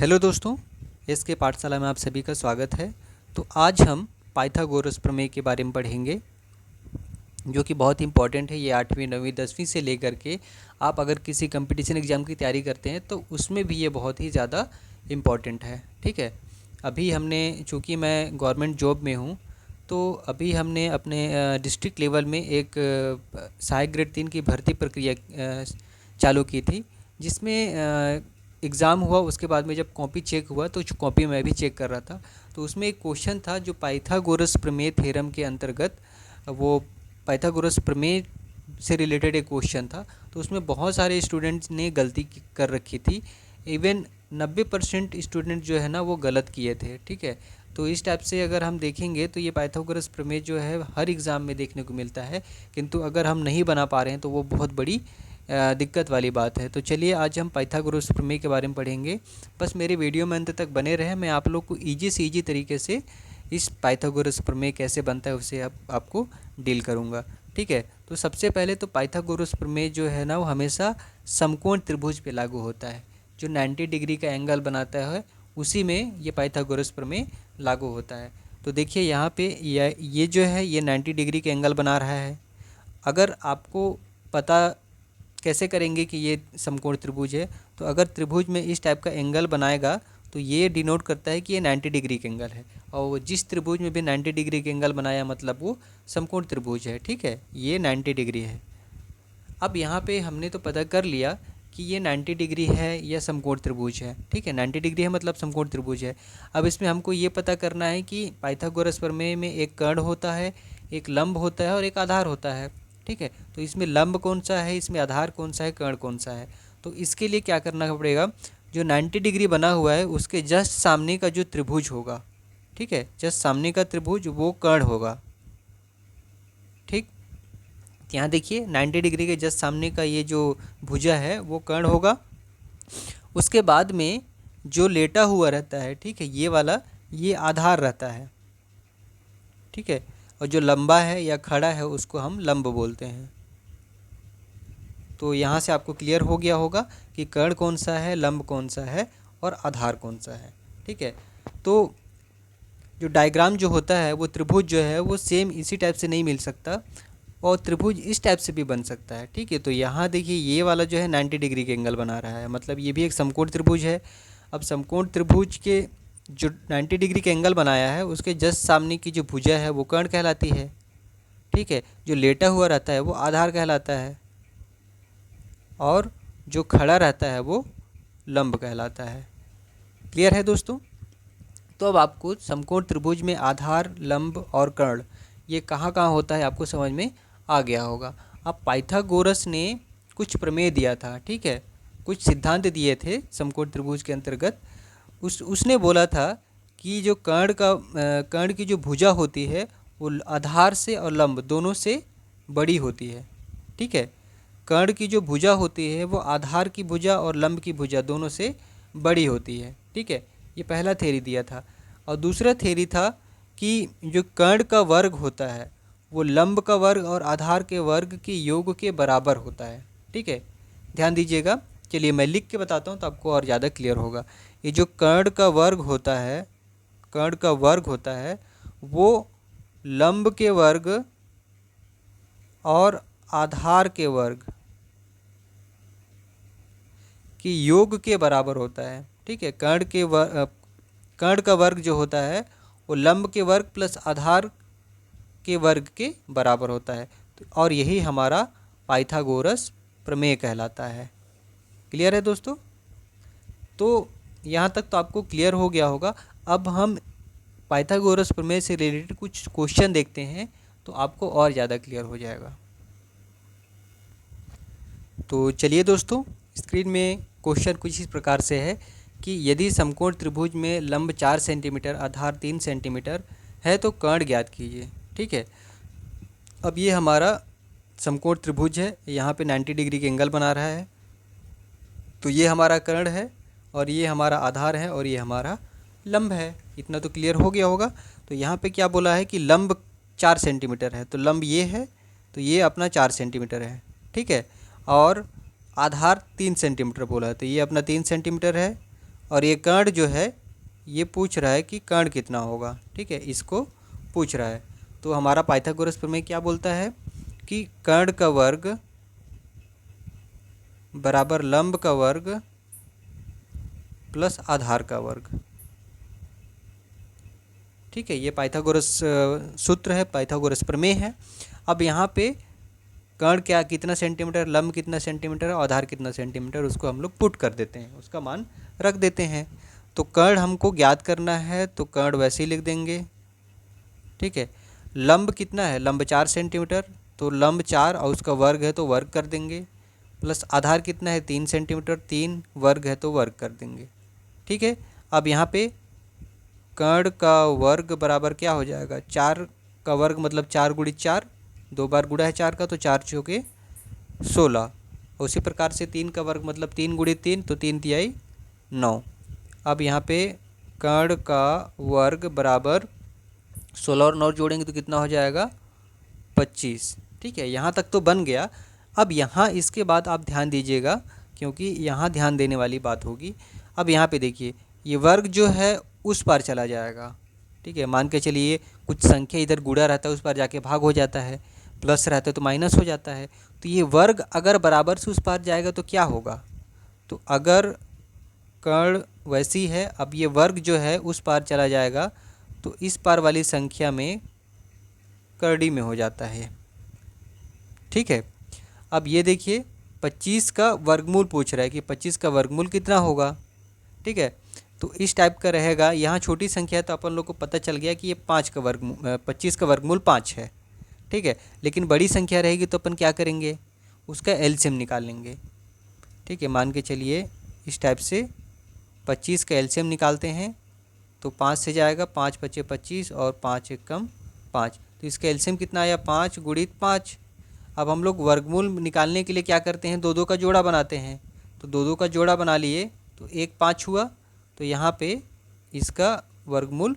Hello दोस्तों, S के पाठशाला में आप सभी का स्वागत है। तो आज हम पाइथागोरस प्रमेय के बारे में पढ़ेंगे, जो कि बहुत इंपॉर्टेंट है। ये 8वीं 9वीं 10वीं से लेकर के आप अगर किसी कंपटीशन एग्ज़ाम की तैयारी करते हैं तो उसमें भी ये बहुत ही ज़्यादा इम्पॉर्टेंट है। ठीक है, अभी हमने, चूँकि मैं गवर्नमेंट जॉब में हूँ, तो अभी हमने अपने डिस्ट्रिक्ट लेवल में एक सहायक ग्रेड 3 की भर्ती प्रक्रिया चालू की थी, जिसमें एग्ज़ाम हुआ। उसके बाद में जब कॉपी चेक हुआ तो कॉपी मैं भी चेक कर रहा था, तो उसमें एक क्वेश्चन था जो पाइथागोरस प्रमेय थ्योरम के अंतर्गत, वो पाइथागोरस प्रमेय से रिलेटेड एक क्वेश्चन था। तो उसमें बहुत सारे स्टूडेंट्स ने गलती कर रखी थी। इवन 90% स्टूडेंट जो है ना वो गलत किए थे। ठीक है, तो इस टाइप से अगर हम देखेंगे तो ये पाइथागोरस प्रमेय जो है हर एग्ज़ाम में देखने को मिलता है, किंतु अगर हम नहीं बना पा रहे हैं तो वो बहुत बड़ी दिक्कत वाली बात है। तो चलिए आज हम पाइथागोरस प्रमेय के बारे में पढ़ेंगे। बस मेरे वीडियो में अंत तक बने रहें। मैं आप लोग को ईजी से ईजी तरीके से इस पाइथागोरस प्रमेय कैसे बनता है उसे आपको डील करूँगा। ठीक है, तो सबसे पहले तो पाइथागोरस प्रमेय जो है ना वो हमेशा समकोण त्रिभुज पे लागू होता है। जो 90 डिग्री का एंगल बनाता है उसी में ये पाइथागोरस प्रमेय लागू होता है। तो देखिए यहाँ पे ये जो है ये 90 डिग्री का एंगल बना रहा है। अगर आपको पता कैसे करेंगे कि ये समकोण त्रिभुज है, तो अगर त्रिभुज में इस टाइप का एंगल बनाएगा तो ये डिनोट करता है कि ये 90 डिग्री का एंगल है, और जिस त्रिभुज में भी 90 डिग्री का एंगल बनाया मतलब वो समकोण त्रिभुज है। ठीक है, ये 90 डिग्री है। अब यहाँ पे हमने तो पता कर लिया कि ये 90 डिग्री है या समकोण त्रिभुज है। ठीक है, 90 डिग्री है मतलब समकोण त्रिभुज है। अब इसमें हमको ये पता करना है कि पाइथागोरस प्रमेय में एक कर्ण होता है, एक लंब होता है और एक आधार होता है। ठीक है, तो इसमें लंब कौन सा है, इसमें आधार कौन सा है, कर्ण कौन सा है। तो इसके लिए क्या करना पड़ेगा, जो 90 डिग्री बना हुआ है उसके जस्ट सामने का जो त्रिभुज होगा, ठीक है, जस्ट सामने का त्रिभुज वो कर्ण होगा। ठीक, यहाँ देखिए 90 डिग्री के जस्ट सामने का ये जो भुजा है वो कर्ण होगा। उसके बाद में जो लेटा हुआ रहता है, ठीक है, ये वाला, ये आधार रहता है। ठीक है, और जो लंबा है या खड़ा है उसको हम लंब बोलते हैं। तो यहाँ से आपको क्लियर हो गया होगा कि कर्ण कौन सा है, लंब कौन सा है और आधार कौन सा है। ठीक है, तो जो डायग्राम जो होता है वो त्रिभुज जो है वो सेम इसी टाइप से नहीं मिल सकता, और त्रिभुज इस टाइप से भी बन सकता है। ठीक है, तो यहाँ देखिए ये वाला जो है 90 डिग्री के एंगल बना रहा है, मतलब ये भी एक समकोण त्रिभुज है। अब समकोण त्रिभुज के जो 90 डिग्री के एंगल बनाया है उसके जस्ट सामने की जो भुजा है वो कर्ण कहलाती है। ठीक है, जो लेटा हुआ रहता है वो आधार कहलाता है, और जो खड़ा रहता है वो लंब कहलाता है। क्लियर है दोस्तों? तो अब आपको समकोण त्रिभुज में आधार, लंब और कर्ण ये कहाँ कहाँ होता है आपको समझ में आ गया होगा। अब पाइथागोरस ने कुछ प्रमेय दिया था, ठीक है, कुछ सिद्धांत दिए थे समकोण त्रिभुज के अंतर्गत। उसने बोला था कि जो कर्ण की जो भुजा होती है वो आधार से और लंब दोनों से बड़ी होती है। ठीक है, कर्ण की जो भुजा होती है वो आधार की भुजा और लंब की भुजा दोनों से बड़ी होती है। ठीक है, ये पहला थ्योरी दिया था। और दूसरा थ्योरी था कि जो कर्ण का वर्ग होता है वो लंब का वर्ग और आधार के वर्ग के योग के बराबर होता है। ठीक है, ध्यान दीजिएगा। चलिए मैं लिख के बताता हूँ तो आपको और ज़्यादा क्लियर होगा। ये जो कर्ण का वर्ग होता है, कर्ण का वर्ग होता है वो लंब के वर्ग और आधार के वर्ग के योग के बराबर होता है। ठीक है, कर्ण का वर्ग जो होता है वो लंब के वर्ग प्लस आधार के वर्ग के बराबर होता है। और यही हमारा पाइथागोरस प्रमेय कहलाता है। क्लियर है दोस्तों? तो यहाँ तक तो आपको क्लियर हो गया होगा। अब हम पाइथागोरस प्रमेय से रिलेटेड कुछ क्वेश्चन देखते हैं तो आपको और ज़्यादा क्लियर हो जाएगा। तो चलिए दोस्तों, स्क्रीन में क्वेश्चन कुछ इस प्रकार से है कि यदि समकोण त्रिभुज में लंब 4 सेंटीमीटर, आधार 3 सेंटीमीटर है तो कर्ण ज्ञात कीजिए। ठीक है, अब ये हमारा समकोण त्रिभुज है, यहाँ पे 90 डिग्री के एंगल बना रहा है। तो ये हमारा कर्ण है और ये हमारा आधार है और ये हमारा लंब है। इतना तो क्लियर हो गया होगा। तो यहाँ पे क्या बोला है कि लंब 4 सेंटीमीटर है, तो लंब ये है, तो ये अपना 4 सेंटीमीटर है। ठीक है, और आधार 3 सेंटीमीटर बोला है, तो ये अपना 3 सेंटीमीटर है, और ये कर्ण जो है ये पूछ रहा है कि कर्ण कितना होगा, ठीक है, इसको पूछ रहा है। तो हमारा पाइथागोरस प्रमेय क्या बोलता है कि कर्ण का वर्ग बराबर लंब का वर्ग प्लस आधार का वर्ग, ठीक है। ये पाइथागोरस सूत्र है, पाइथागोरस प्रमेय है। अब यहाँ पे कर्ण क्या कितना सेंटीमीटर, लंब कितना सेंटीमीटर और आधार कितना सेंटीमीटर, उसको हम लोग पुट कर देते हैं, उसका मान रख देते हैं। तो कर्ण हमको ज्ञात करना है तो कर्ण वैसे ही लिख देंगे, ठीक है। लंब कितना है, लंब 4 सेंटीमीटर, तो लंब 4 और उसका वर्ग है तो वर्ग कर देंगे, प्लस आधार कितना है 3 सेंटीमीटर, 3 वर्ग है तो वर्ग कर देंगे, ठीक है। अब यहाँ पे कर्ण का वर्ग बराबर क्या हो जाएगा, 4 का वर्ग मतलब 4 गुणित 4, 2 बार गुणा है 4 का तो 4 चौके 16। उसी प्रकार से 3 का वर्ग मतलब 3 गुणित 3 तो 3 तिहाई 9। अब यहाँ पे कर्ण का वर्ग बराबर 16 और 9 जोड़ेंगे तो कितना हो जाएगा 25, ठीक है। यहाँ तक तो बन गया। अब यहाँ इसके बाद आप ध्यान दीजिएगा क्योंकि यहाँ ध्यान देने वाली बात होगी। अब यहाँ पे देखिए ये वर्ग जो है उस पार चला जाएगा, ठीक है। मान के चलिए कुछ संख्या इधर गुणा रहता है उस पार जाके भाग हो जाता है, प्लस रहता है तो माइनस हो जाता है। तो ये वर्ग अगर बराबर से उस पार जाएगा तो क्या होगा, तो अगर कर्ण वैसी है, अब ये वर्ग जो है उस पार चला जाएगा तो इस पार वाली संख्या में करड़ी में हो जाता है, ठीक है। अब ये देखिए 25 का वर्गमूल पूछ रहा है कि 25 का वर्गमूल कितना होगा, ठीक है। तो इस टाइप का रहेगा। यहाँ छोटी संख्या है तो अपन लोग को पता चल गया कि ये 25 का वर्गमूल 5 है, ठीक है। लेकिन बड़ी संख्या रहेगी तो अपन क्या करेंगे, उसका एलसीएम निकाल लेंगे, ठीक है। मान के चलिए इस टाइप से 25 का एलसीएम निकालते हैं तो 5 से जाएगा, 5 × 5 = 25 और 5 × 1 = 5, तो इसका एलसीएम कितना आया 5 × 5। अब हम लोग वर्गमूल निकालने के लिए क्या करते हैं, 2 2 का जोड़ा बनाते हैं। तो 2 2 का जोड़ा बना लिए तो 1 5 हुआ, तो यहाँ पे इसका वर्गमूल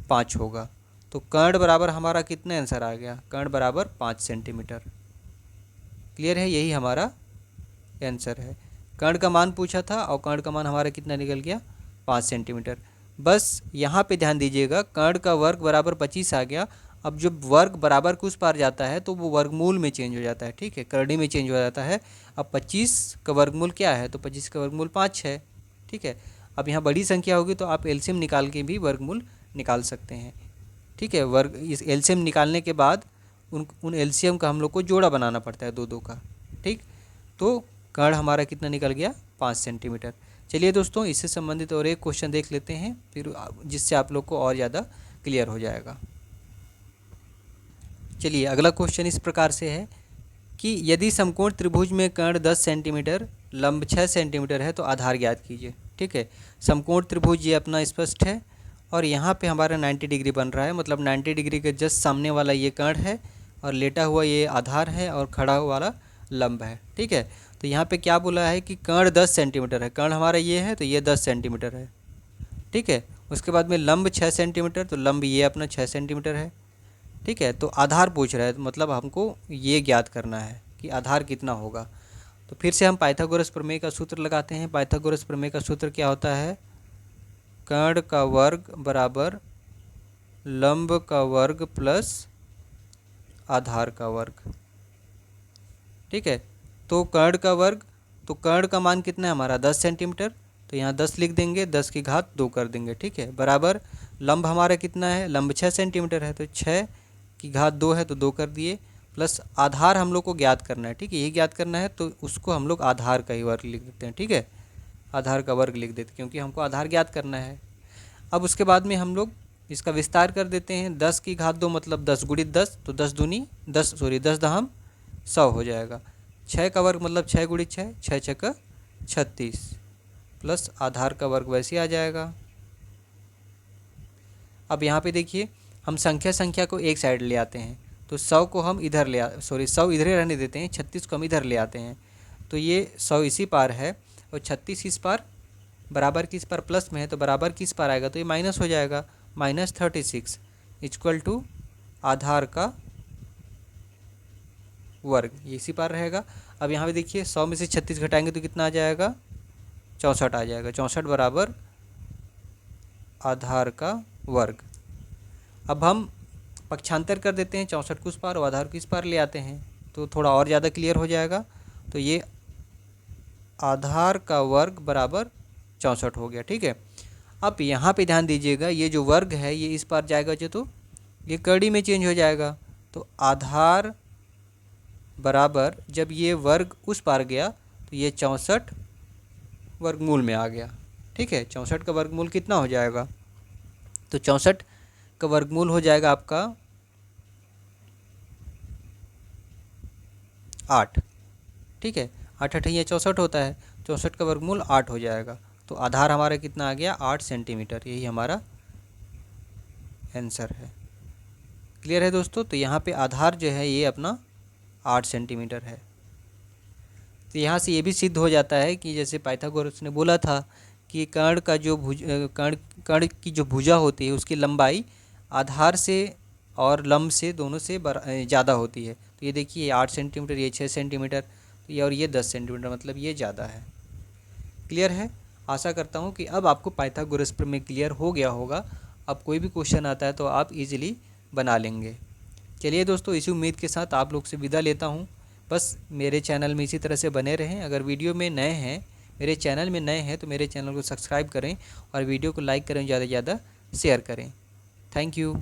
5 होगा। तो कर्ण बराबर हमारा कितना आंसर आ गया, कर्ण बराबर 5 सेंटीमीटर। क्लियर है, यही हमारा आंसर है। कर्ण का मान पूछा था और कर्ण का मान हमारा कितना निकल गया 5 सेंटीमीटर। बस यहाँ पे ध्यान दीजिएगा कर्ण का वर्ग बराबर 25 आ गया। अब जब वर्ग बराबर के उस पार जाता है तो वो वर्गमूल में चेंज हो जाता है, ठीक है, करड़ी में चेंज हो जाता है। अब 25 का वर्गमूल क्या है, तो 25 का वर्गमूल 5 है, ठीक है। अब यहाँ बड़ी संख्या होगी तो आप एलसीएम निकाल के भी वर्गमूल निकाल सकते हैं, ठीक है। वर्ग इस एलसीएम निकालने के बाद उन एलसीएम का हम लोग को जोड़ा बनाना पड़ता है 2 2 का, ठीक। तो कर्ण हमारा कितना निकल गया 5 सेंटीमीटर। चलिए दोस्तों इससे संबंधित और एक क्वेश्चन देख लेते हैं फिर जिससे आप लोग को और ज़्यादा क्लियर हो जाएगा। चलिए अगला क्वेश्चन इस प्रकार से है कि यदि समकोण त्रिभुज में कर्ण 10 सेंटीमीटर, लंब 6 सेंटीमीटर है तो आधार ज्ञात कीजिए, ठीक है। समकोण त्रिभुज ये अपना स्पष्ट है और यहाँ पे हमारा 90 डिग्री बन रहा है, मतलब 90 डिग्री के जस्ट सामने वाला ये कर्ण है और लेटा हुआ ये आधार है और खड़ा हुआ वाला लंब है, ठीक है। तो यहाँ पे क्या बोला है कि कर्ण 10 सेंटीमीटर है, कर्ण हमारा ये है तो ये 10 सेंटीमीटर है, ठीक है। उसके बाद में लंब 6 सेंटीमीटर, तो लंब ये अपना 6 सेंटीमीटर है, ठीक है। तो आधार पूछ रहा है तो मतलब हमको ये ज्ञात करना है कि आधार कितना होगा। तो फिर से हम पाइथागोरस प्रमेय का सूत्र लगाते हैं। पाइथागोरस प्रमेय का सूत्र क्या होता है, कर्ण का वर्ग बराबर लंब का वर्ग प्लस आधार का वर्ग, ठीक है। तो कर्ण का वर्ग, तो कर्ण का मान कितना है हमारा 10 सेंटीमीटर, तो यहाँ 10 लिख देंगे, 10 की घात 2 कर देंगे, ठीक है। बराबर लंब हमारा कितना है, लंब 6 सेंटीमीटर है तो 6 की घात 2 है तो 2 कर दिए, प्लस आधार हम लोग को ज्ञात करना है, ठीक है। यही ज्ञात करना है तो उसको हम लोग आधार का ही वर्ग लिख देते हैं, ठीक है। आधार का वर्ग लिख देते हैं क्योंकि हमको आधार ज्ञात करना है। अब उसके बाद में हम लोग इसका विस्तार कर देते हैं। 10 की घात 2 मतलब 10 × 10, तो 10 दूनी 10 100 हो जाएगा। 6 का वर्ग मतलब 6 × 6, 6 × 6 = 36, प्लस आधार का वर्ग वैसे आ जाएगा। अब यहाँ पे देखिए हम संख्या को एक साइड ले आते हैं, तो 100 को हम इधर 100 इधर ही रहने देते हैं, 36 को हम इधर ले आते हैं, तो ये 100 इसी पार है और 36 इस पार, बराबर की इस पार प्लस में है तो बराबर की इस पार आएगा तो ये माइनस हो जाएगा, -36 = आधार का वर्ग, ये इसी पार रहेगा। अब यहाँ पे देखिए 100 में से 36 घटाएंगे तो कितना आ जाएगा 64 आ जाएगा। 64 बराबर आधार का वर्ग। अब हम पक्षांतर कर देते हैं, 64 को उस पार और आधार को इस पार ले आते हैं तो थोड़ा और ज़्यादा क्लियर हो जाएगा। तो ये आधार का वर्ग बराबर 64 हो गया। ठीक है, अब यहाँ पे ध्यान दीजिएगा, ये जो वर्ग है ये इस पार जाएगा जो तो ये कड़ी में चेंज हो जाएगा। तो आधार बराबर जब ये वर्ग उस पार गया तो ये 64 वर्गमूल में आ गया। ठीक है, 64 का वर्गमूल कितना हो जाएगा? तो 64 का वर्गमूल हो जाएगा आपका 8। ठीक है, 8 8 ये 64 होता है, 64 का वर्गमूल 8 हो जाएगा। तो आधार हमारा कितना आ गया? 8 सेंटीमीटर। यही हमारा आंसर है। क्लियर है दोस्तों? तो यहाँ पे आधार जो है ये अपना 8 सेंटीमीटर है। तो यहाँ से ये भी सिद्ध हो जाता है कि जैसे पाइथागोरस ने बोला था कि कर्ण का जो कर्ण की जो भुजा होती है उसकी लंबाई आधार से और लंब से दोनों से ज़्यादा होती है। तो ये देखिए 8 सेंटीमीटर, ये 6 सेंटीमीटर, तो ये और ये 10 सेंटीमीटर, मतलब ये ज़्यादा है। क्लियर है? आशा करता हूँ कि अब आपको पाइथागोरस प्रमेय क्लियर हो गया होगा। अब कोई भी क्वेश्चन आता है तो आप इजीली बना लेंगे। चलिए दोस्तों, इसी उम्मीद के साथ आप लोग से विदा लेता हूँ। बस मेरे चैनल में इसी तरह से बने रहें। अगर वीडियो में नए हैं, मेरे चैनल में नए हैं, तो मेरे चैनल को सब्सक्राइब करें और वीडियो को लाइक करें, ज़्यादा से ज़्यादा शेयर करें। Thank you.